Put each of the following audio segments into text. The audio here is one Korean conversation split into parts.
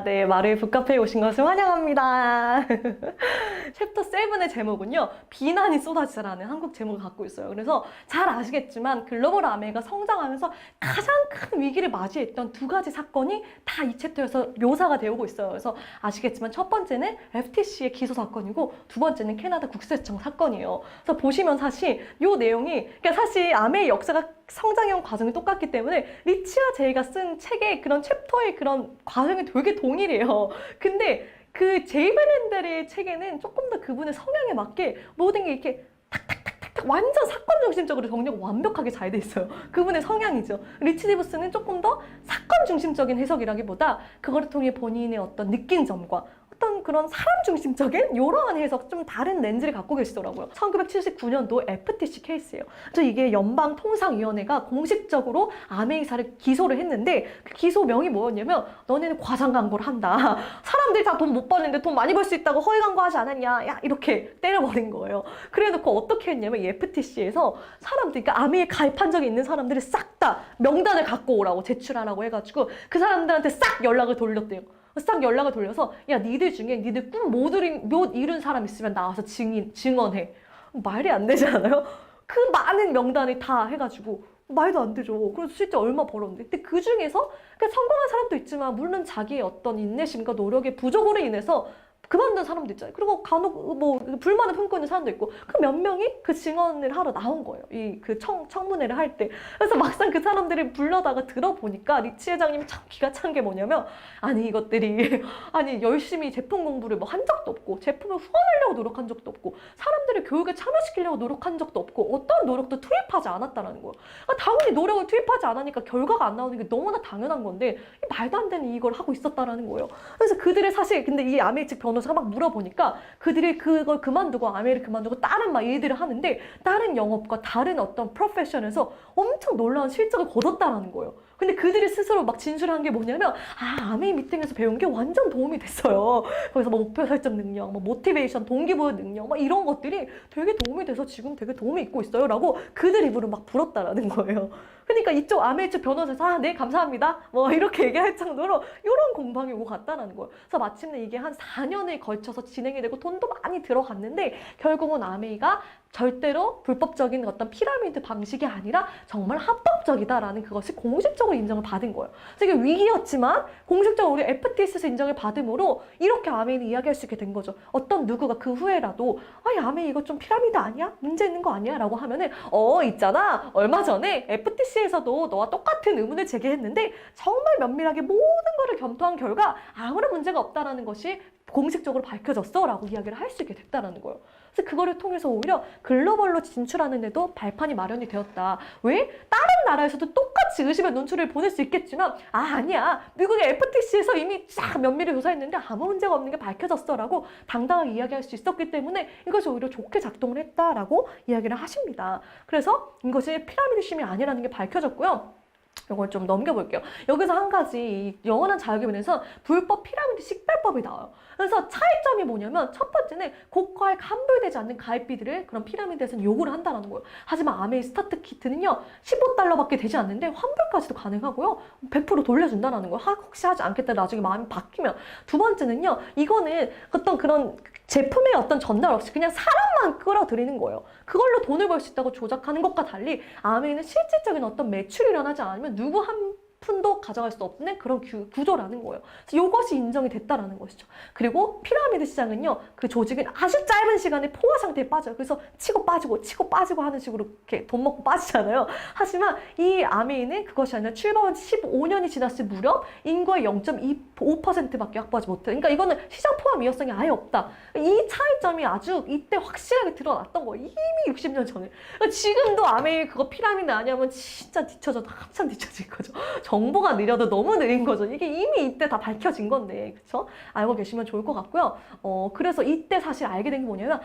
네, 말을 북카페에 오신 것을 환영합니다. 챕터 7의 제목은요, 비난이 쏟아지라는 한국 제목을 갖고 있어요. 그래서 잘 아시겠지만 글로벌 아메이가 성장하면서 가장 큰 위기를 맞이했던 두 가지 사건이 다 이 챕터에서 묘사가 되고 있어요. 그래서 아시겠지만 첫 번째는 FTC의 기소 사건이고 두 번째는 캐나다 국세청 사건이에요. 그래서 보시면 사실 이 내용이, 그러니까 사실 아메의 역사가 성장형 과정이 똑같기 때문에 리치와 제이가 쓴 책의 그런 챕터의 그런 과정이 되게 동일해요. 근데 그 제이 베넨델의 책에는 조금 더 그분의 성향에 맞게 모든 게 이렇게 탁탁탁탁 완전 사건 중심적으로 정리가 완벽하게 잘 돼 있어요. 그분의 성향이죠. 리치 디브스는 조금 더 사건 중심적인 해석이라기보다 그거를 통해 본인의 어떤 느낀 점과 어떤 그런 사람 중심적인 이러한 해석, 좀 다른 렌즈를 갖고 계시더라고요. 1979년도 FTC 케이스예요. 그래서 이게 연방통상위원회가 공식적으로 아메이사를 기소를 했는데 그 기소명이 뭐였냐면 너네는 과장 광고를 한다. 사람들이 다 돈 못 버는데 돈 많이 벌 수 있다고 허위 광고하지 않았냐. 야, 이렇게 때려버린 거예요. 그래놓고 어떻게 했냐면 이 FTC에서 사람들, 그러니까 아메이에 가입한 적이 있는 사람들이 싹 다 명단을 갖고 오라고 제출하라고 해가지고 그 사람들한테 싹 연락을 돌렸대요. 싹 연락을 돌려서 야, 니들 중에 니들 꿈 못 이룬 사람 있으면 나와서 증언해. 말이 안 되지 않아요? 그 많은 명단을 다 해가지고 말도 안 되죠. 그래서 실제 얼마 벌었는데. 근데 그 중에서 성공한 사람도 있지만 물론 자기의 어떤 인내심과 노력의 부족으로 인해서 그만둔 사람도 있잖아요. 그리고 간혹 뭐 불만을 품고 있는 사람도 있고 그 몇 명이 그 증언을 하러 나온 거예요. 이 그 청문회를 할 때. 그래서 막상 그 사람들을 불러다가 들어보니까 리치 회장님이 참 기가 찬 게 뭐냐면 아니 이것들이 아니 열심히 제품 공부를 뭐 한 적도 없고 제품을 후원하려고 노력한 적도 없고 사람들을 교육에 참여시키려고 노력한 적도 없고 어떤 노력도 투입하지 않았다라는 거예요. 그러니까 당연히 노력을 투입하지 않으니까 결과가 안 나오는 게 너무나 당연한 건데 말도 안 되는 이걸 하고 있었다라는 거예요. 그래서 그들의 사실 근데 이 아메이 측 변호사가 막 물어보니까 그들이 그걸 그만두고 아메이를 그만두고 다른 막 일들을 하는데 다른 영업과 다른 어떤 프로페션에서 엄청 놀라운 실적을 거뒀다라는 거예요. 근데 그들이 스스로 막 진술한 게 뭐냐면 아메이 미팅에서 배운 게 완전 도움이 됐어요. 거기서 뭐 목표 설정 능력, 뭐 모티베이션, 동기부여 능력 막 이런 것들이 되게 도움이 돼서 지금 되게 도움이 있고 있어요 라고 그들 입으로 막 불었다라는 거예요. 그러니까 이쪽 아메이 측 변호사에서 네 감사합니다 뭐 이렇게 얘기할 정도로 이런 공방이 오고 갔다는 거예요. 그래서 마침내 이게 한 4년에 걸쳐서 진행이 되고 돈도 많이 들어갔는데 결국은 아메이가 절대로 불법적인 어떤 피라미드 방식이 아니라 정말 합법적이다라는 그것이 공식적으로 인정을 받은 거예요. 그래서 이게 위기였지만 공식적으로 우리 FTC에서 인정을 받음으로 이렇게 아메이는 이야기할 수 있게 된 거죠. 어떤 누구가 그 후에라도 아메이 이거 좀 피라미드 아니야? 문제 있는 거 아니야? 라고 하면은 있잖아. 얼마 전에 FTC에서도 너와 똑같은 의문을 제기했는데 정말 면밀하게 모든 거를 검토한 결과 아무런 문제가 없다라는 것이 공식적으로 밝혀졌어 라고 이야기를 할 수 있게 됐다라는 거예요. 그래서 그거를 통해서 오히려 글로벌로 진출하는 데도 발판이 마련이 되었다. 왜? 다른 나라에서도 똑같이 의심의 눈초리를 보낼 수 있겠지만 아니야. 미국의 FTC에서 이미 쫙 면밀히 조사했는데 아무 문제가 없는 게 밝혀졌어 라고 당당하게 이야기할 수 있었기 때문에 이것이 오히려 좋게 작동을 했다라고 이야기를 하십니다. 그래서 이것이 피라미드 심이 아니라는 게 밝혀졌고요. 이걸 좀 넘겨볼게요. 여기서 한 가지 영원한 자유에 대해서 불법 피라미드 식별법이 나와요. 그래서 차이점이 뭐냐면 첫 번째는 고가에 환불되지 않는 가입비들을 그런 피라미드에서는 요구를 한다는 거예요. 하지만 아메이 스타트 키트는요 15달러밖에 되지 않는데 환불까지도 가능하고요 100% 돌려준다는 거예요. 혹시 하지 않겠다 나중에 마음이 바뀌면. 두 번째는요 이거는 어떤 그런 제품의 어떤 전달 없이 그냥 사람만 끌어들이는 거예요. 그걸로 돈을 벌 수 있다고 조작하는 것과 달리 아메이는 실질적인 어떤 매출이 일어나지 않으면 누구 한 푼도 가져갈 수 없는 그런 구조라는 거예요. 그래서 이것이 인정이 됐다라는 것이죠. 그리고 피라미드 시장은요, 그 조직은 아주 짧은 시간에 포화 상태에 빠져요. 그래서 치고 빠지고 하는 식으로 이렇게 돈 먹고 빠지잖아요. 하지만 이 아메이는 그것이 아니라 출범한 지 15년이 지났을 무렵 인구의 0.25%밖에 확보하지 못해요. 그러니까 이거는 시장 포화 위험성이 아예 없다. 이 차이점이 아주 이때 확실하게 드러났던 거예요. 이미 60년 전에. 그러니까 지금도 아메이 그거 피라미드 아니면 진짜 뒤쳐져도 한참 뒤쳐질 거죠. 정보가 느려도 너무 느린 거죠. 이게 이미 이때 다 밝혀진 건데, 그쵸? 알고 계시면 좋을 것 같고요. 그래서 이때 사실 알게 된 게 뭐냐면,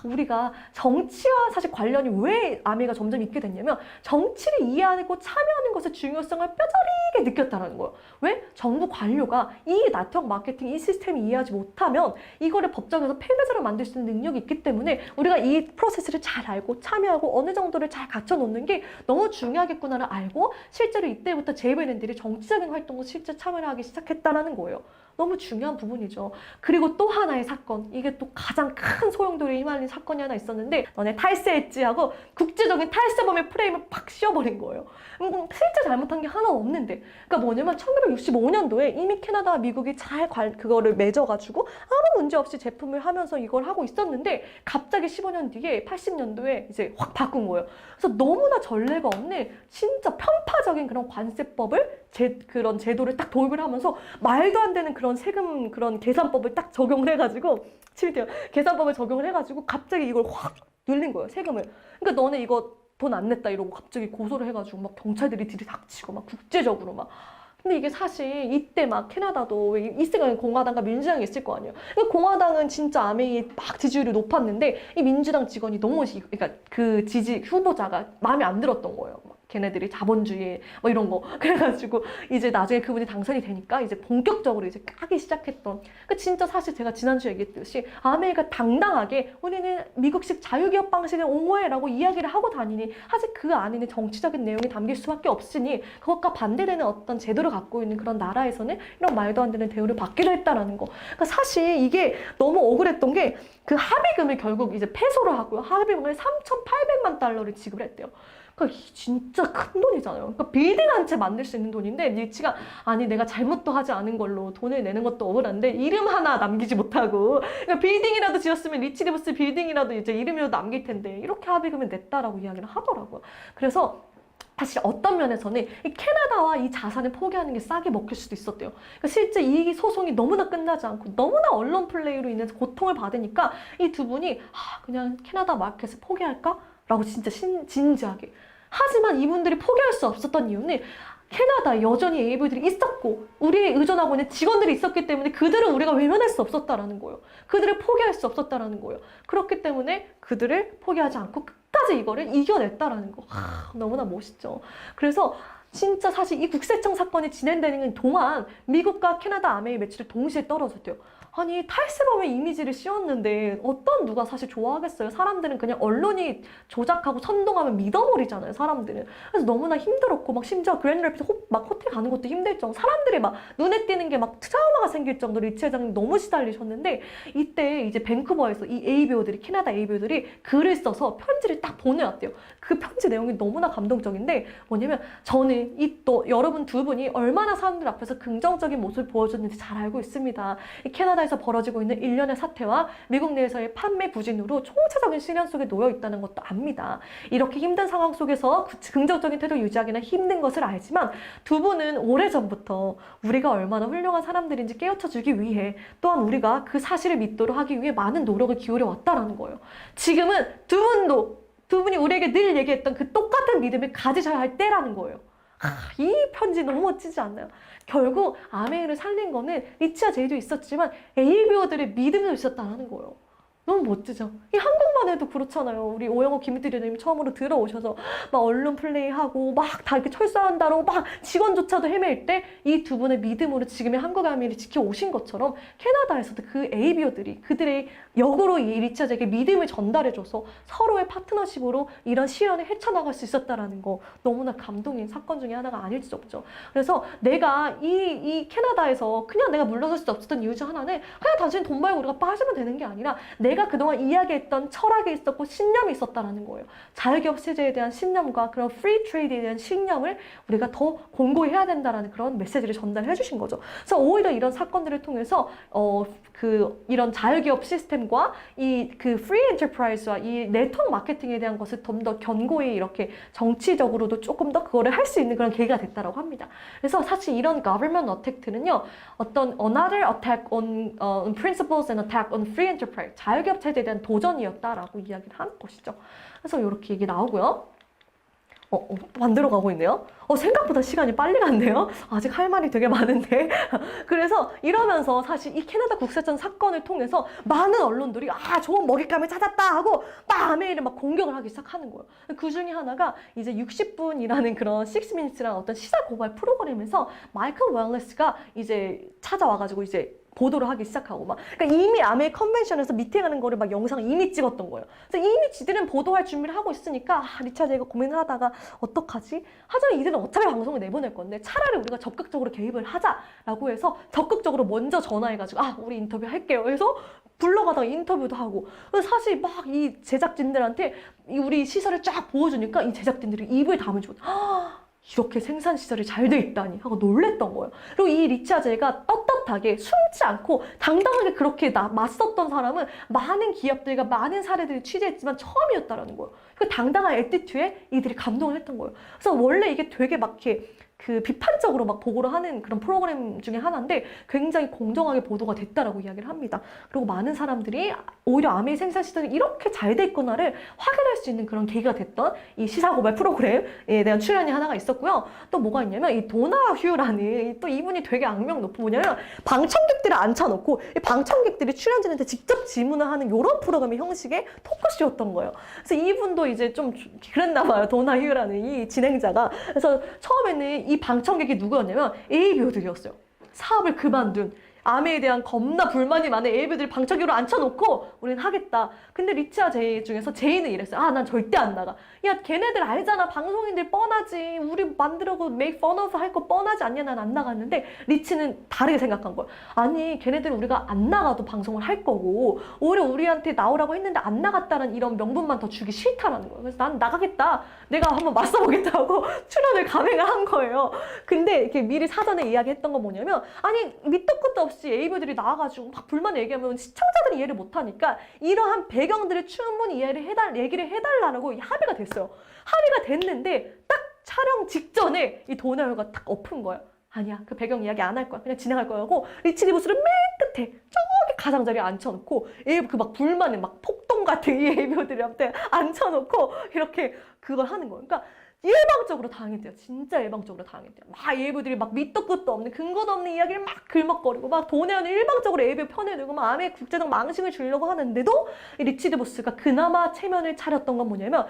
우리가 정치와 사실 관련이 왜 아메이가 점점 있게 됐냐면, 정치를 이해하고 참여하는 것의 중요성을 뼈저리게 느꼈다는 거예요. 왜? 정부 관료가 이 네트워크 마케팅, 이 시스템을 이해하지 못하면 이거를 법정에서 패배자로 만들 수 있는 능력이 있기 때문에 우리가 이 프로세스를 잘 알고 참여하고 어느 정도를 잘 갖춰놓는 게 너무 중요하겠구나를 알고 실제로 이때부터 제이베 낸들이 정치적인 활동도 실제 참여를 하기 시작했다는 거예요. 너무 중요한 부분이죠. 그리고 또 하나의 사건, 이게 또 가장 큰 소용돌이에 휘말린 사건이 하나 있었는데 너네 탈세했지 하고 국제적인 탈세범의 프레임을 팍 씌워버린 거예요. 실제 잘못한 게 하나 없는데. 그러니까 뭐냐면 1965년도에 이미 캐나다와 미국이 그거를 맺어가지고 아무 문제 없이 제품을 하면서 이걸 하고 있었는데 갑자기 15년 뒤에 80년도에 이제 확 바꾼 거예요. 그래서 너무나 전례가 없는 진짜 편파적인 그런 관세법을 그런 제도를 딱 도입을 하면서 말도 안 되는 그런 세금 그런 계산법을 딱 적용을 해가지고 계산법을 적용을 해가지고 갑자기 이걸 확 늘린 거예요, 세금을. 그러니까 너네 이거 돈 안 냈다 이러고 갑자기 고소를 해가지고 막 경찰들이 들이닥치고 막 국제적으로 막. 근데 이게 사실 이때 막 캐나다도 있으니까 공화당과 민주당이 있을 거 아니에요. 공화당은 진짜 아메이의 막 지지율이 높았는데 이 민주당 직원이 너무 그러니까 그 후보자가 마음에 안 들었던 거예요. 걔네들이 자본주의 뭐 이런 거 그래가지고 이제 나중에 그분이 당선이 되니까 이제 본격적으로 이제 까기 시작했던. 그러니까 진짜 사실 제가 지난주에 얘기했듯이 아메리카 당당하게 우리는 미국식 자유기업 방식을 옹호해라고 이야기를 하고 다니니 사실 그 안에는 정치적인 내용이 담길 수밖에 없으니 그것과 반대되는 어떤 제도를 갖고 있는 그런 나라에서는 이런 말도 안 되는 대우를 받기도 했다라는 거. 그러니까 사실 이게 너무 억울했던 게 그 합의금을 결국 이제 패소를 하고요. 합의금을 3,800만 달러를 지급했대요. 그러니까 진짜 큰 돈이잖아요. 그러니까 빌딩 한 채 만들 수 있는 돈인데 리치가 아니 내가 잘못도 하지 않은 걸로 돈을 내는 것도 억울한데 이름 하나 남기지 못하고 그러니까 빌딩이라도 지었으면 리치 리버스 빌딩이라도 이제 이름이라도 남길 텐데 이렇게 합의금을 냈다라고 이야기를 하더라고요. 그래서 사실 어떤 면에서는 이 캐나다와 이 자산을 포기하는 게 싸게 먹힐 수도 있었대요. 그러니까 실제 이 소송이 너무나 끝나지 않고 너무나 언론 플레이로 인해서 고통을 받으니까 이 두 분이 그냥 캐나다 마켓을 포기할까? 라고 진짜 진지하게. 하지만 이분들이 포기할 수 없었던 이유는 캐나다에 여전히 AV들이 있었고 우리에 의존하고 있는 직원들이 있었기 때문에 그들을 우리가 외면할 수 없었다라는 거예요. 그들을 포기할 수 없었다라는 거예요. 그렇기 때문에 그들을 포기하지 않고 끝까지 이거를 이겨냈다라는 거. 너무나 멋있죠. 그래서 진짜 사실 이 국세청 사건이 진행되는 동안 미국과 캐나다 아메이 매출이 동시에 떨어졌대요. 아니 탈세범의 이미지를 씌웠는데 어떤 누가 사실 좋아하겠어요. 사람들은 그냥 언론이 조작하고 선동하면 믿어버리잖아요. 사람들은. 그래서 너무나 힘들었고 막 심지어 그랜드 래피드 막 호텔 가는 것도 힘들 정도 사람들이 막 눈에 띄는 게 막 트라우마가 생길 정도로 리치 회장님 너무 시달리셨는데 이때 이제 밴쿠버에서 이 ABO들이 캐나다 ABO들이 글을 써서 편지를 딱 보내왔대요. 그 편지 내용이 너무나 감동적인데 뭐냐면 저는 또 여러분 두 분이 얼마나 사람들 앞에서 긍정적인 모습을 보여줬는지 잘 알고 있습니다. 이 캐나다에서 벌어지고 있는 일련의 사태와 미국 내에서의 판매 부진으로 총체적인 시련 속에 놓여 있다는 것도 압니다. 이렇게 힘든 상황 속에서 긍정적인 태도 유지하기는 힘든 것을 알지만 두 분은 오래전부터 우리가 얼마나 훌륭한 사람들인지 깨우쳐주기 위해 또한 우리가 그 사실을 믿도록 하기 위해 많은 노력을 기울여 왔다라는 거예요. 지금은 두 분이 우리에게 늘 얘기했던 그 똑같은 믿음을 가지셔야 할 때라는 거예요. 이 편지 너무 멋지지 않나요? 결국 아메이를 살린 거는 리치와 제이도 있었지만 ABO들의 믿음도 있었다는 거예요. 너무 멋지죠? 이 한국만 해도 그렇잖아요. 우리 오영호 김희들님 처음으로 들어오셔서 막 언론 플레이하고 막 다 이렇게 철사한다고 막 직원조차도 헤맬 때 이 두 분의 믿음으로 지금의 한국 아미를 지켜오신 것처럼 캐나다에서도 그 ABO들이 그들의 역으로 이 리치아에게 믿음을 전달해줘서 서로의 파트너십으로 이런 시련을 헤쳐나갈 수 있었다라는 거 너무나 감동인 사건 중에 하나가 아닐 수 없죠. 그래서 내가 이 캐나다에서 그냥 내가 물러설 수 없었던 이유 중 하나는 그냥 단순히 돈 벌고 우리가 빠지면 되는 게 아니라 내가 그동안 이야기했던 철학이 있었고 신념이 있었다라는 거예요. 자유기업 체제에 대한 신념과 그런 프리 트레이드에 대한 신념을 우리가 더 공고히 해야 된다라는 그런 메시지를 전달해 주신 거죠. 그래서 오히려 이런 사건들을 통해서 이런 자유기업 시스템과 이 그 프리 엔터프라이즈와 이 네트워크 마케팅에 대한 것을 좀 더 견고히 이렇게 정치적으로도 조금 더 그거를 할 수 있는 그런 계기가 됐다라고 합니다. 그래서 사실 이런 government attack는요, 어떤 another attack on principles and attack on free enterprise, 자유기업 체제에 대한 도전이었다라고 이야기를 하는 것이죠. 그래서 이렇게 얘기 나오고요. 만들어 가고 있네요. 생각보다 시간이 빨리 갔네요. 아직 할 말이 되게 많은데. 그래서 이러면서 사실 이 캐나다 국세청 사건을 통해서 많은 언론들이 좋은 먹잇감을 찾았다 하고 막 아메이를 막 공격을 하기 시작하는 거예요. 그 중에 하나가 이제 60분이라는 그런 6미니츠라는 어떤 시사 고발 프로그램에서 마이클 웰레스가 이제 찾아와가지고 이제 보도를 하기 시작하고 막 그러니까 이미 아메 컨벤션에서 미팅하는 거를 막 영상 이미 찍었던 거예요. 그래서 이미 지들은 보도할 준비를 하고 있으니까 리차 제이가 고민하다가 어떡하지? 하지만 이들은 어차피 방송을 내보낼 건데 차라리 우리가 적극적으로 개입을 하자라고 해서 적극적으로 먼저 전화해가지고 우리 인터뷰 할게요. 그래서 불러가다가 인터뷰도 하고 사실 막 이 제작진들한테 우리 시설을 쫙 보여주니까 이 제작진들이 입을 다물고 이렇게 생산 시설이 잘 돼 있다니 하고 놀랬던 거예요. 그리고 이 리차 제이가 떳떳하게 숨지 않고 당당하게 그렇게 맞섰던 사람은 많은 기업들과 많은 사례들을 취재했지만 처음이었다라는 거예요. 그 당당한 애티튜드에 이들이 감동을 했던 거예요. 그래서 원래 이게 되게 막 이렇게 그 비판적으로 막 보고를 하는 그런 프로그램 중에 하나인데 굉장히 공정하게 보도가 됐다라고 이야기를 합니다. 그리고 많은 사람들이 오히려 아메이 생산 시설이 이렇게 잘 돼 있구나를 확인할 수 있는 그런 계기가 됐던 이 시사고발 프로그램에 대한 출연이 하나가 있었고요. 또 뭐가 있냐면 이 도나휴라는 또 이분이 되게 악명 높은 뭐냐면 방청객들을 앉혀놓고 이 방청객들이 출연진한테 직접 질문을 하는 이런 프로그램의 형식의 토크쇼였던 거예요. 그래서 이분도 이제 좀 그랬나 봐요. 도나휴라는 이 진행자가. 그래서 처음에는 이 방청객이 누구였냐면 ABO들이었어요. 사업을 그만둔 아메에 대한 겁나 불만이 많은 ABO들이 방청객으로 앉혀놓고 우리는 하겠다. 근데 리치와 제이 중에서 제이는 이랬어요. 난 절대 안 나가. 야 걔네들 알잖아. 방송인들 뻔하지. 우리 만들고 make fun of 할 거 뻔하지 않냐. 난 안 나갔는데 리치는 다르게 생각한 거야. 아니 걔네들 우리가 안 나가도 방송을 할 거고 오히려 우리한테 나오라고 했는데 안 나갔다는 이런 명분만 더 주기 싫다라는 거예요. 그래서 난 나가겠다. 내가 한번 맞서보겠다 하고 출연을 감행을 한 거예요. 근데 이렇게 미리 사전에 이야기했던 건 뭐냐면 아니 밑도 끝도 없이 AB들이 나와가지고 막 불만 얘기하면 시청자들이 이해를 못하니까 이러한 배경들을 충분히 얘기를 해달라고 합의가 됐어요. 합의가 됐는데 딱 촬영 직전에 이 도나요가 딱 엎은 거예요. 아니야 그 배경 이야기 안 할 거야. 그냥 진행할 거야 하고 리치 디보스를 맨 끝에 저기 가장자리에 앉혀놓고 그 막 불만에 막 폭동 같은 이 AB들한테 앉혀놓고 이렇게 그걸 하는 거예요. 그러니까 일방적으로 당했대요. 진짜 일방적으로 당했대요. 막 AB들이 막 밑도 끝도 없는 근거도 없는 이야기를 막 글먹거리고 막 도내어는 일방적으로 AB 편에 들고 막 아메 국제적 망신을 주려고 하는데도 이 리치 디보스가 그나마 체면을 차렸던 건 뭐냐면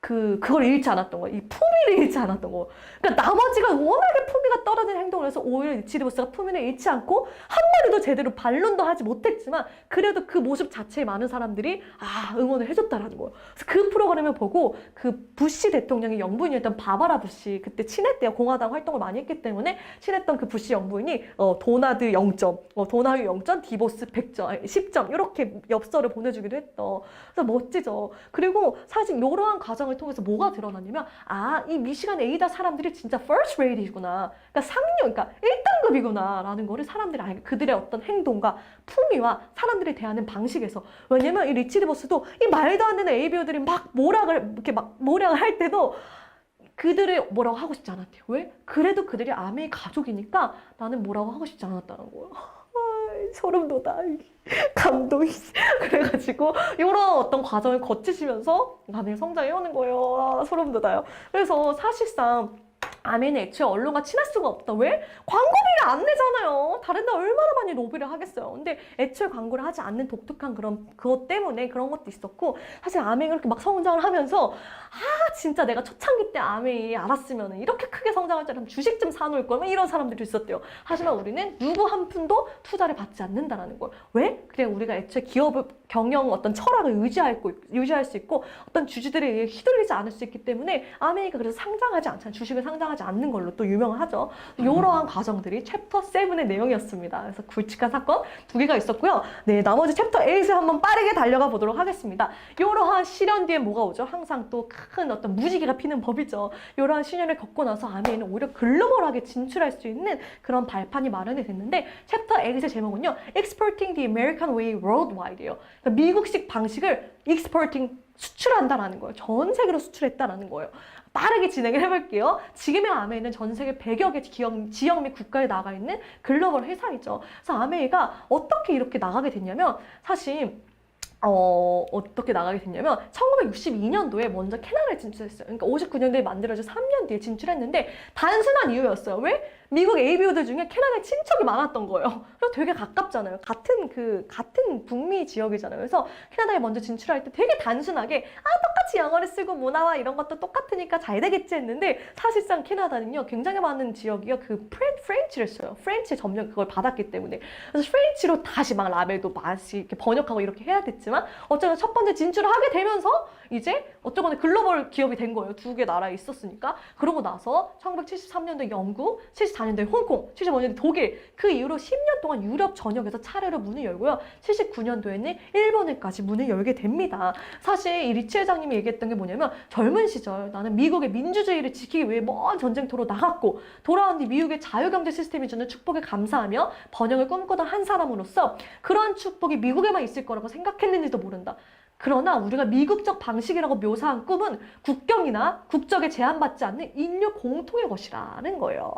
그걸 잃지 않았던 거예요. 이 품위를 잃지 않았던 거예요. 그러니까 나머지가 워낙에 품위가 떨어진 행동을 해서 오히려 리치디보스가 품위를 잃지 않고 한마디도 제대로 반론도 하지 못했지만 그래도 그 모습 자체에 많은 사람들이 응원을 해줬다라는 거예요. 그래서 그 프로그램을 보고 그 부시 대통령의 영부인이었던 바바라 부시 그때 친했대요. 공화당 활동을 많이 했기 때문에 친했던 그 부시 영부인이 도나드 0점, 도나드 0점, 디보스 100점, 10점 이렇게 엽서를 보내주기도 했던. 그래서 멋지죠. 그리고 사실 이러한 과정을 통해서 뭐가 드러나냐면 이 미시간 에이다 사람들이 진짜 first rate이구나. 그러니까 그러니까 1등급이구나 라는 거를 사람들이 알게 그들의 어떤 행동과 품위와 사람들이 대하는 방식에서 왜냐면 이 리치 디보스도 이 말도 안 되는 ABO들이 막 모략을 할 때도 그들을 뭐라고 하고 싶지 않았대요. 왜? 그래도 그들이 아메의 가족이니까 나는 뭐라고 하고 싶지 않았다는 거예요. 소름 돋아. 감동이. 그래가지고 이런 어떤 과정을 거치시면서 아메 성장해오는 거예요. 소름 돋아요. 그래서 사실상 아메는 애초에 언론과 친할 수가 없다. 왜? 광고비를 안 내잖아요. 다른 데 얼마나 많이 로비를 하겠어요. 근데 애초에 광고를 하지 않는 독특한 그것 때문에 그런 것도 있었고 사실 아메가 그렇게 막 성장을 하면서 진짜 내가 초창기 때 아메이 알았으면 이렇게 크게 성장할 줄 알았으면 주식 좀 사놓을 걸 이런 사람들도 있었대요. 하지만 우리는 누구 한 푼도 투자를 받지 않는다라는 걸. 왜? 그냥 우리가 애초에 기업을 경영 어떤 철학을 유지할 수 있고 어떤 주주들에 의해 휘둘리지 않을 수 있기 때문에 아메이가 그래서 상장하지 않잖아요. 주식을 상장하지 않는 걸로 또 유명하죠. 이러한 과정들이 챕터 7의 내용이었습니다. 그래서 굵직한 사건 2개가 있었고요. 네, 나머지 챕터 8을 한번 빠르게 달려가 보도록 하겠습니다. 이러한 시련 뒤에 뭐가 오죠? 항상 또 큰 어떤 무지개가 피는 법이죠. 이러한 시련을 겪고 나서 아메이는 오히려 글로벌하게 진출할 수 있는 그런 발판이 마련이 됐는데 챕터 8의 제목은요. Exporting the American Way Worldwide예요. 그러니까 미국식 방식을 수출한다라는 거예요. 전 세계로 수출했다라는 거예요. 빠르게 진행을 해볼게요. 지금의 아메이는 전 세계 100여 개 지역 및 국가에 나가 있는 글로벌 회사이죠. 그래서 아메이가 어떻게 이렇게 나가게 됐냐면 사실 어떻게 나가게 됐냐면 1962년도에 먼저 캐나다에 진출했어요. 그러니까 59년도에 만들어져 3년 뒤에 진출했는데 단순한 이유였어요. 왜? 미국 ABO들 중에 캐나다에 친척이 많았던 거예요. 그래서 되게 가깝잖아요. 같은 북미 지역이잖아요. 그래서 캐나다에 먼저 진출할 때 되게 단순하게 똑같이 영어를 쓰고 문화와 이런 것도 똑같으니까 잘 되겠지 했는데 사실상 캐나다는요 굉장히 많은 지역이요 그 프렌치를 써요. 프렌치 점령 그걸 받았기 때문에. 그래서 프렌치로 다시 막 라벨도 맛이 이렇게 번역하고 이렇게 해야 됐지만 어쨌든 첫 번째 진출을 하게 되면서 이제 어쩌거나 글로벌 기업이 된 거예요. 두 개 나라에 있었으니까. 그러고 나서 1973년도에 영국, 74년도에 홍콩, 75년도에 독일, 그 이후로 10년 동안 유럽 전역에서 차례로 문을 열고요. 79년도에는 일본에까지 문을 열게 됩니다. 사실 이 리치 회장님이 얘기했던 게 뭐냐면 젊은 시절 나는 미국의 민주주의를 지키기 위해 먼 전쟁터로 나갔고 돌아온 뒤 미국의 자유경제 시스템이 주는 축복에 감사하며 번영을 꿈꾸던 한 사람으로서 그러한 축복이 미국에만 있을 거라고 생각했는지도 모른다. 그러나 우리가 미국적 방식이라고 묘사한 꿈은 국경이나 국적에 제한받지 않는 인류 공통의 것이라는 거예요.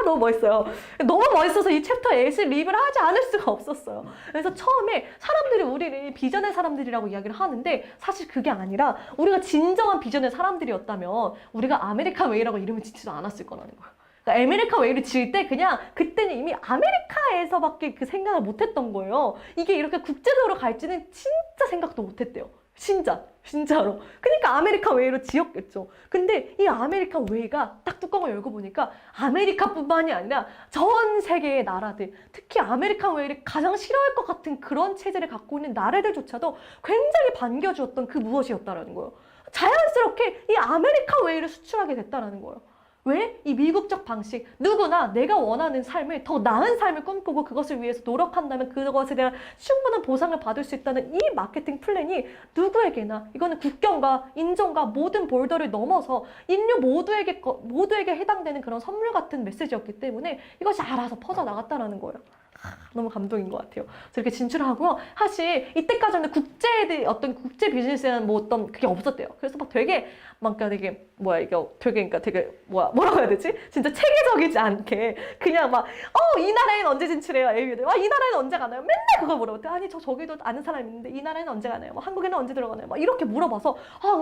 너무 멋있어요. 너무 멋있어서 이 챕터 8을 리뷰를 하지 않을 수가 없었어요. 그래서 처음에 사람들이 우리를 비전의 사람들이라고 이야기를 하는데 사실 그게 아니라 우리가 진정한 비전의 사람들이었다면 우리가 아메리칸 웨이라고 이름을 짓지도 않았을 거라는 거예요. 그러니까 아메리칸 웨이를 지을 때 그냥 그때는 이미 아메리카에서밖에 그 생각을 못했던 거예요. 이게 이렇게 국제적으로 갈지는 진짜 생각도 못했대요. 진짜로. 그러니까 아메리칸 웨이로 지었겠죠. 근데 이 아메리칸 웨이가 딱 뚜껑을 열고 보니까 아메리카뿐만이 아니라 전 세계의 나라들, 특히 아메리칸 웨이를 가장 싫어할 것 같은 그런 체제를 갖고 있는 나라들조차도 굉장히 반겨주었던 그 무엇이었다라는 거예요. 자연스럽게 이 아메리칸 웨이를 수출하게 됐다라는 거예요. 왜? 이 미국적 방식, 누구나 내가 원하는 삶을, 더 나은 삶을 꿈꾸고 그것을 위해서 노력한다면 그것에 대한 충분한 보상을 받을 수 있다는 이 마케팅 플랜이 누구에게나, 이거는 국경과 인종과 모든 볼더를 넘어서 인류 모두에게 해당되는 그런 선물 같은 메시지였기 때문에 이것이 알아서 퍼져나갔다는 거예요. 너무 감동인 것 같아요. 그래서 이렇게 진출하고요. 사실 이때까지는 어떤 국제 비즈니스에 대한 뭐 어떤 그게 없었대요. 그래서 막 되게 뭐라고 해야 되지? 진짜 체계적이지 않게 그냥 이 나라에는 언제 진출해요? AB들. 이 나라에는 언제 가나요? 맨날 그걸 물어봤대. 아니 저기도 아는 사람이 있는데 이 나라에는 언제 가나요? 한국에는 언제 들어가나요? 이렇게 물어봐서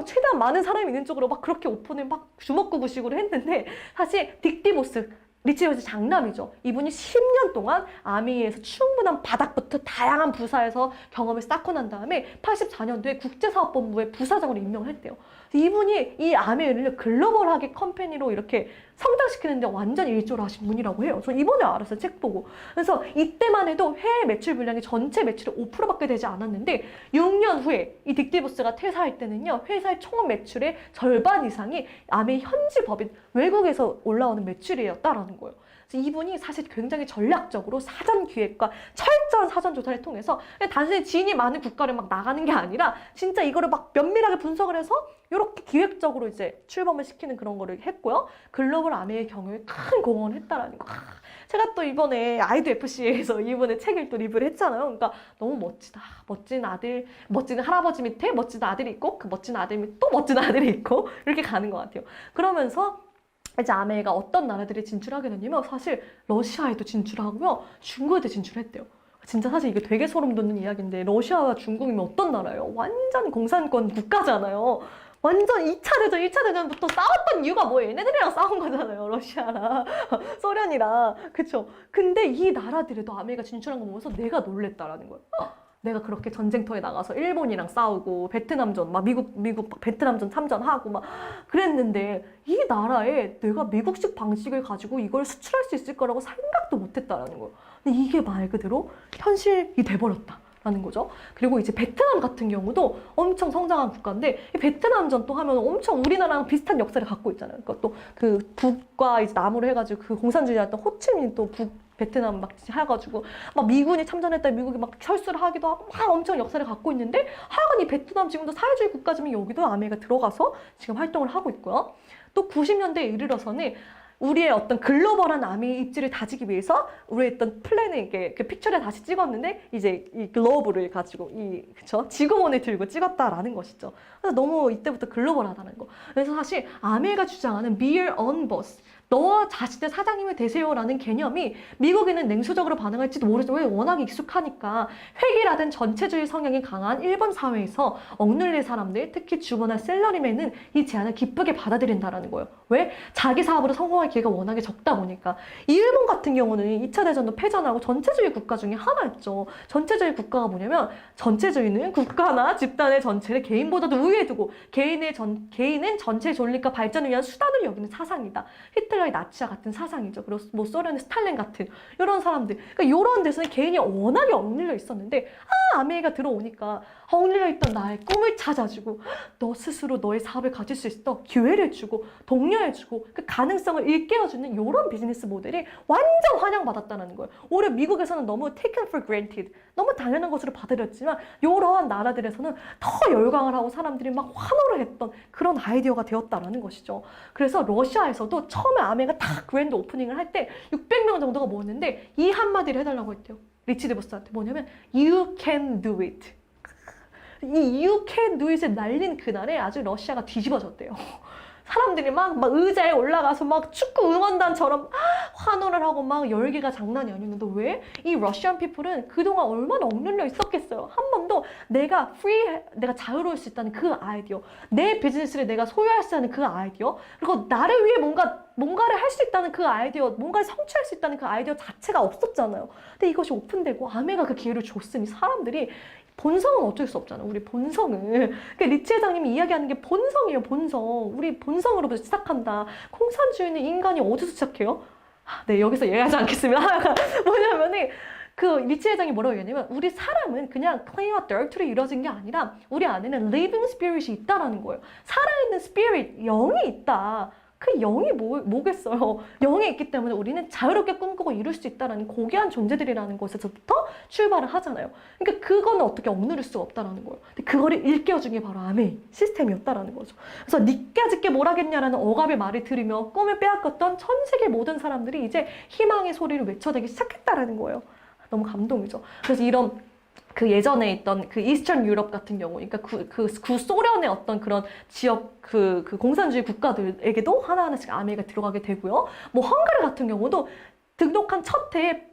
최대한 많은 사람이 있는 쪽으로 그렇게 오픈을 주먹구구식으로 했는데 사실 딕디보스 리치 회장 장남이죠. 이분이 10년 동안 아미에서 충분한 바닥부터 다양한 부사에서 경험을 쌓고 난 다음에 84년도에 국제사업본부의 부사장으로 임명을 했대요. 이분이 이 아미를 글로벌하게 컴퍼니로 이렇게 성장시키는데 완전 일조를 하신 분이라고 해요. 저 이번에 알았어요. 책 보고. 그래서 이때만 해도 해외 매출 분량이 전체 매출의 5%밖에 되지 않았는데 6년 후에 이 딕디보스가 퇴사할 때는요. 회사의 총 매출의 절반 이상이 아미 현지 법인 외국에서 올라오는 매출이었다라는 거예요. 그래서 이분이 사실 굉장히 전략적으로 사전 기획과 철저한 사전 조사를 통해서 단순히 지인이 많은 국가를 나가는 게 아니라 진짜 이거를 면밀하게 분석을 해서 이렇게 기획적으로 이제 출범을 시키는 그런 거를 했고요. 글로벌 아미의 경우에 큰 공헌을 했다라는 거. 제가 또 이번에 아이도 FC에서 이번에 책을 또 리뷰를 했잖아요. 그러니까 너무 멋지다. 멋진 아들, 멋진 할아버지 밑에 멋진 아들이 있고 그 멋진 아들 밑에 또 멋진 아들이 있고 이렇게 가는 것 같아요. 그러면서 이제 아메이가 어떤 나라들이 진출하게 됐냐면 사실 러시아에도 진출하고요. 중국에도 진출했대요. 진짜 사실 이게 되게 소름 돋는 이야기인데 러시아와 중국이면 어떤 나라예요? 완전 공산권 국가잖아요. 완전 2차 대전, 1차 대전부터 싸웠던 이유가 뭐예요? 얘네들이랑 싸운 거잖아요. 러시아랑 소련이랑. 그쵸? 근데 이 나라들에도 아메리카 진출한 거 보면서 내가 놀랬다라는 거예요. 내가 그렇게 전쟁터에 나가서 일본이랑 싸우고 베트남전 미국 베트남전 참전하고 그랬는데 이 나라에 내가 미국식 방식을 가지고 이걸 수출할 수 있을 거라고 생각도 못 했다라는 거예요. 근데 이게 말 그대로 현실이 돼버렸다. 라는 거죠. 그리고 이제 베트남 같은 경우도 엄청 성장한 국가인데 이 베트남전 또 하면 엄청 우리나라랑 비슷한 역사를 갖고 있잖아요. 그러니까 또 그 북과 이제 남으로 해가지고 그 공산주의였던 호치민 또 베트남 해가지고 미군이 참전했다 미국이 철수를 하기도 하고 엄청 역사를 갖고 있는데 하여간 이 베트남 지금도 사회주의 국가지만 여기도 아메리카 들어가서 지금 활동을 하고 있고요. 또 90년대에 이르러서는 우리의 어떤 글로벌한 아미 입지를 다지기 위해서 우리의 어떤 플랜을 이렇게 그 픽처를 다시 찍었는데 이제 이 글로벌을 가지고 지구본을 들고 찍었다라는 것이죠. 그래서 너무 이때부터 글로벌하다는 거. 그래서 사실 아메가 주장하는 Be Your Own Boss, 너 자신의 사장님이 되세요라는 개념이 미국인은 냉소적으로 반응할지도 모르죠. 왜? 워낙 익숙하니까. 획일화된 전체주의 성향이 강한 일본 사회에서 억눌린 사람들, 특히 주부나 셀러리맨은 이 제안을 기쁘게 받아들인다라는 거예요. 왜? 자기 사업으로 성공할 기회가 워낙에 적다 보니까. 이 일본 같은 경우는 2차 대전도 패전하고 전체주의 국가 중에 하나였죠. 전체주의 국가가 뭐냐면 전체주의는 국가나 집단의 전체를 개인보다도 우위에 두고 개인은 전체의 존립과 발전을 위한 수단을 여기는 사상이다. 히틀러의 나치와 같은 사상이죠. 그리고 뭐 소련의 스탈린 같은 이런 사람들. 그러니까 이런 데서는 개인이 워낙에 억눌려 있었는데 아메이가 들어오니까 억눌려 있던 나의 꿈을 찾아주고 너 스스로 너의 사업을 가질 수 있어 기회를 주고 독려해주고 그 가능성을 일깨워주는 이런 비즈니스 모델이 완전 환영받았다는 거예요. 오히려 미국에서는 너무 taken for granted, 너무 당연한 것으로 받아들였지만 이러한 나라들에서는 더 열광을 하고 사람들이 막 환호를 했던 그런 아이디어가 되었다는 것이죠. 그래서 러시아에서도 처음에 아메가 딱 그랜드 오프닝을 할 때 600명 정도가 모였는데 이 한마디를 해달라고 했대요. 리치 데버스한테. 뭐냐면 You can do it. 이 You can do it을 날린 그날에 아주 러시아가 뒤집어졌대요. 사람들이 막 의자에 올라가서 막 축구 응원단처럼 환호를 하고 막 열기가 장난이 아니었는데 왜? 이 러시안 피플은 그동안 얼마나 억눌려 있었겠어요. 한 번도 내가 자유로울 수 있다는 그 아이디어, 내 비즈니스를 내가 소유할 수 있는 그 아이디어, 그리고 나를 위해 뭔가를 할 수 있다는 그 아이디어, 뭔가를 성취할 수 있다는 그 아이디어 자체가 없었잖아요. 근데 이것이 오픈되고 아메가 그 기회를 줬으니 사람들이 본성은 어쩔 수 없잖아. 우리 본성은. 그러니까 리치 회장님이 이야기하는 게 본성이에요. 본성. 우리 본성으로부터 시작한다. 공산주의는 인간이 어디서 시작해요? 네, 여기서 얘기하지 않겠습니다. 뭐냐면은 그 리치 회장이 뭐라고 얘기하냐면 우리 사람은 그냥 clay와 dirt로 이루어진 게 아니라 우리 안에는 living spirit이 있다라는 거예요. 살아있는 spirit, 영이 있다. 그 영이 뭐겠어요? 영이 있기 때문에 우리는 자유롭게 꿈꾸고 이룰 수 있다는 고귀한 존재들이라는 것에서부터 출발을 하잖아요. 그러니까 그거는 어떻게 억누를 수가 없다는 거예요. 근데 그거를 일깨워준 게 바로 아메 시스템이었다라는 거죠. 그래서 니까짓게 뭘 하겠냐라는 억압의 말을 들으며 꿈을 빼앗겼던 전 세계 모든 사람들이 이제 희망의 소리를 외쳐대기 시작했다라는 거예요. 너무 감동이죠. 그래서 이런 그 예전에 있던 그 이스턴 유럽 같은 경우, 그러니까 구소련의 어떤 그런 지역 그 공산주의 국가들에게도 하나하나씩 아메이가 들어가게 되고요. 뭐 헝가리 같은 경우도 등록한 첫 해에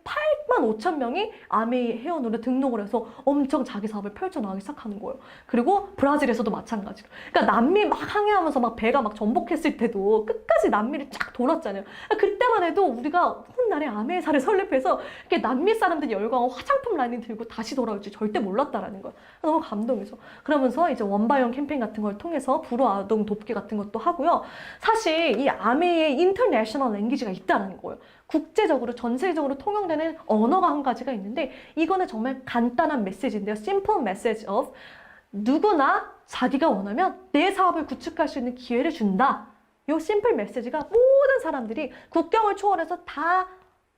8만 5천 명이 아메이 회원으로 등록을 해서 엄청 자기 사업을 펼쳐나가기 시작하는 거예요. 그리고 브라질에서도 마찬가지로. 그러니까 남미 막 항해하면서 막 배가 막 전복했을 때도 끝까지 남미를 쫙 돌았잖아요. 그때만 해도 우리가 훗날에 아메이사를 설립해서 이렇게 남미 사람들이 열광하고 화장품 라인을 들고 다시 돌아올지 절대 몰랐다라는 거예요. 너무 감동이죠. 그러면서 이제 원바이원 캠페인 같은 걸 통해서 불우아동 돕기 같은 것도 하고요. 사실 이 아메이의 인터내셔널 랭귀지가 있다는 거예요. 국제적으로 전 세계적으로 통용되는 언어가 한 가지가 있는데 이거는 정말 간단한 메시지인데요. Simple message of 누구나 자기가 원하면 내 사업을 구축할 수 있는 기회를 준다. 이 심플 메시지가 모든 사람들이 국경을 초월해서 다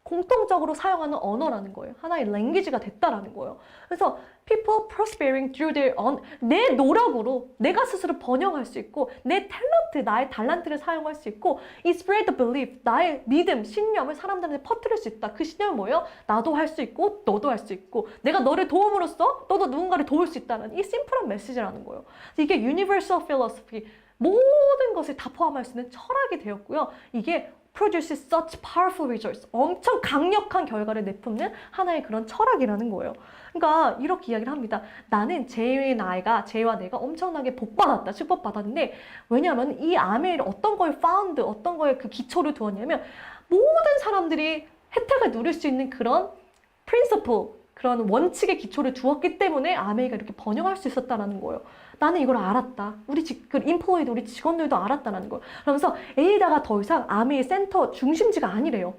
공통적으로 사용하는 언어라는 거예요. 하나의 랭귀지가 됐다라는 거예요. 그래서 people prospering through their own 내 노력으로 내가 스스로 번영할 수 있고 내 탤런트, 나의 달란트를 사용할 수 있고 이 spread the belief, 나의 믿음, 신념을 사람들한테 퍼뜨릴 수 있다. 그 신념은 뭐예요? 나도 할 수 있고 너도 할 수 있고 내가 너를 도움으로써 너도 누군가를 도울 수 있다는 이 심플한 메시지라는 거예요. 이게 universal philosophy, 모든 것을 다 포함할 수 있는 철학이 되었고요. 이게 produces such powerful results. 엄청 강력한 결과를 내뿜는 하나의 그런 철학이라는 거예요. 그러니까 이렇게 이야기를 합니다. 나는 제와 내가 엄청나게 복받았다, 축복받았는데 왜냐하면 이 아메이를 어떤 거에 found, 어떤 거에 그 기초를 두었냐면 모든 사람들이 혜택을 누릴 수 있는 그런 principle, 그런 원칙의 기초를 두었기 때문에 아메이가 이렇게 번영할 수 있었다는 거예요. 나는 이걸 알았다. 우리 인플로이도 우리 직원들도 알았다는 거예요. 그러면서 에이다가 더 이상 아메이의 센터 중심지가 아니래요.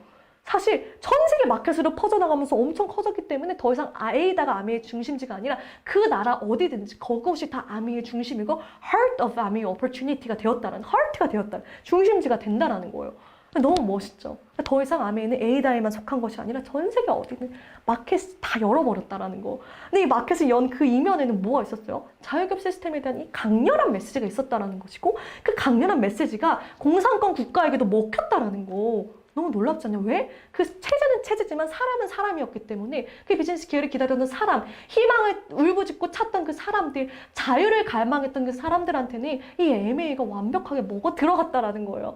사실 전 세계 마켓으로 퍼져나가면서 엄청 커졌기 때문에 더 이상 에이다가 아메이의 중심지가 아니라 그 나라 어디든지 그것이 다 아메이의 중심이고 Heart of 아메이 Opportunity가 되었다는, Heart가 되었다는, 중심지가 된다는 거예요. 너무 멋있죠. 더 이상 아메이는 에이다에만 속한 것이 아니라 전 세계 어디든 마켓을 다 열어버렸다라는 거. 근데 이 마켓을 연 그 이면에는 뭐가 있었어요? 자유급 시스템에 대한 이 강렬한 메시지가 있었다라는 것이고 그 강렬한 메시지가 공산권 국가에게도 먹혔다라는 거. 너무 놀랍지 않냐? 왜? 그 체제는 체제지만 사람은 사람이었기 때문에 그 비즈니스 기회를 기다렸던 사람, 희망을 울부짖고 찾던 그 사람들, 자유를 갈망했던 그 사람들한테는 이 MA가 완벽하게 먹어 들어갔다라는 거예요.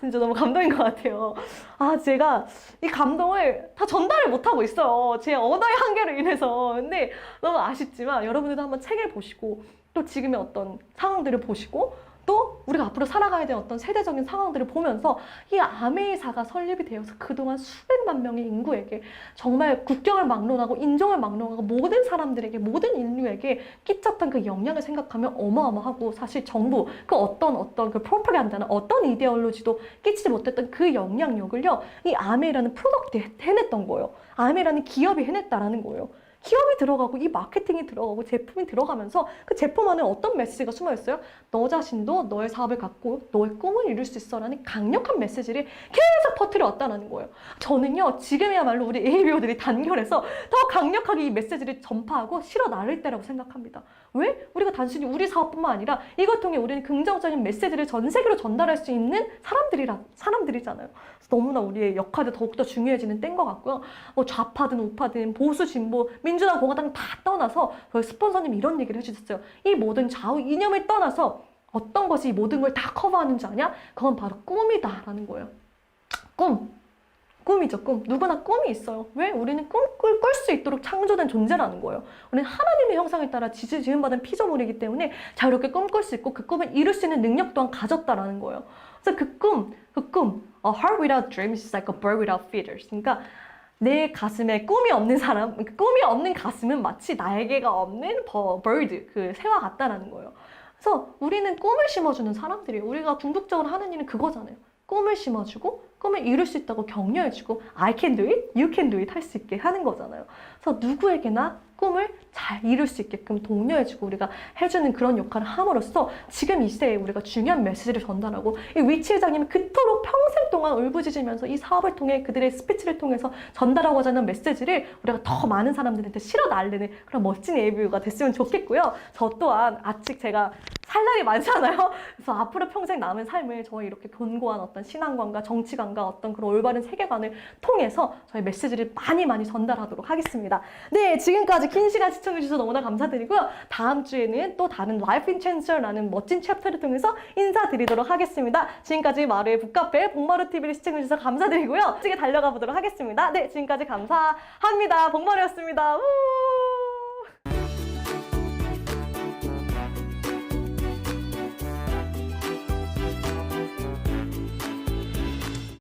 진짜 너무 감동인 것 같아요. 제가 이 감동을 다 전달을 못하고 있어요. 제 언어의 한계로 인해서. 근데 너무 아쉽지만 여러분들도 한번 책을 보시고 또 지금의 어떤 상황들을 보시고 또 우리가 앞으로 살아가야 될 어떤 세대적인 상황들을 보면서 이 아메이사가 설립이 되어서 그동안 수백만 명의 인구에게 정말 국경을 막론하고 인종을 막론하고 모든 사람들에게 모든 인류에게 끼쳤던 그 영향을 생각하면 어마어마하고 사실 정부 그 어떤 그 프로파간다나 어떤 이데올로지도 끼치지 못했던 그 영향력을요 이 아메이라는 프로덕트에 해냈던 거예요. 아메이라는 기업이 해냈다라는 거예요. 기업이 들어가고 이 마케팅이 들어가고 제품이 들어가면서 그 제품 안에 어떤 메시지가 숨어 있어요? 너 자신도 너의 사업을 갖고 너의 꿈을 이룰 수 있어라는 강력한 메시지를 계속 퍼뜨려 왔다는 거예요. 저는요 지금이야말로 우리 ABO들이 단결해서 더 강력하게 이 메시지를 전파하고 실어 나를 때라고 생각합니다. 왜? 우리가 단순히 우리 사업뿐만 아니라 이걸 통해 우리는 긍정적인 메시지를 전 세계로 전달할 수 있는 사람들이잖아요. 그래서 너무나 우리의 역할이 더욱더 중요해지는 때인 것 같고요. 뭐 좌파든 우파든 보수 진보 민주당 공화당 다 떠나서 저희 스폰서님 이런 얘기를 해주셨어요. 이 모든 좌우 이념을 떠나서 어떤 것이 이 모든 걸 다 커버하는 줄 아냐? 그건 바로 꿈이다라는 거예요. 꿈이죠, 꿈. 누구나 꿈이 있어요. 왜? 우리는 꿈을 꿀 수 있도록 창조된 존재라는 거예요. 우리는 하나님의 형상에 따라 지음받은 피조물이기 때문에 자유롭게 꿈꿀 수 있고 그 꿈을 이룰 수 있는 능력 또한 가졌다라는 거예요. 그래서 그 꿈, a heart without dreams is like a bird without feathers. 그러니까 내 가슴에 꿈이 없는 사람, 꿈이 없는 가슴은 마치 날개가 없는 bird, 그 새와 같다라는 거예요. 그래서 우리는 꿈을 심어주는 사람들이에요. 우리가 궁극적으로 하는 일은 그거잖아요. 꿈을 심어주고 꿈을 이룰 수 있다고 격려해주고 I can do it, you can do it 할 수 있게 하는 거잖아요. 그래서 누구에게나 꿈을 잘 이룰 수 있게끔 독려해주고 우리가 해주는 그런 역할을 함으로써 지금 이 시대에 우리가 중요한 메시지를 전달하고 이 위치 회장님은 그토록 평생 동안 울부짖으면서 이 사업을 통해 그들의 스피치를 통해서 전달하고자 하는 메시지를 우리가 더 많은 사람들한테 실어 날리는 그런 멋진 ABU가 됐으면 좋겠고요. 저 또한 아직 제가 살 날이 많잖아요. 그래서 앞으로 평생 남은 삶을 저희 이렇게 견고한 어떤 신앙관과 정치관과 어떤 그런 올바른 세계관을 통해서 저희 메시지를 많이 전달하도록 하겠습니다. 네, 지금까지 긴 시간 시청해주셔서 너무나 감사드리고요. 다음 주에는 또 다른 Life in Change라는 멋진 챕터를 통해서 인사드리도록 하겠습니다. 지금까지 마루의 북카페 복마루TV를 시청해주셔서 감사드리고요. 지금 달려가 보도록 하겠습니다. 네, 지금까지 감사합니다. 복마루였습니다. 우!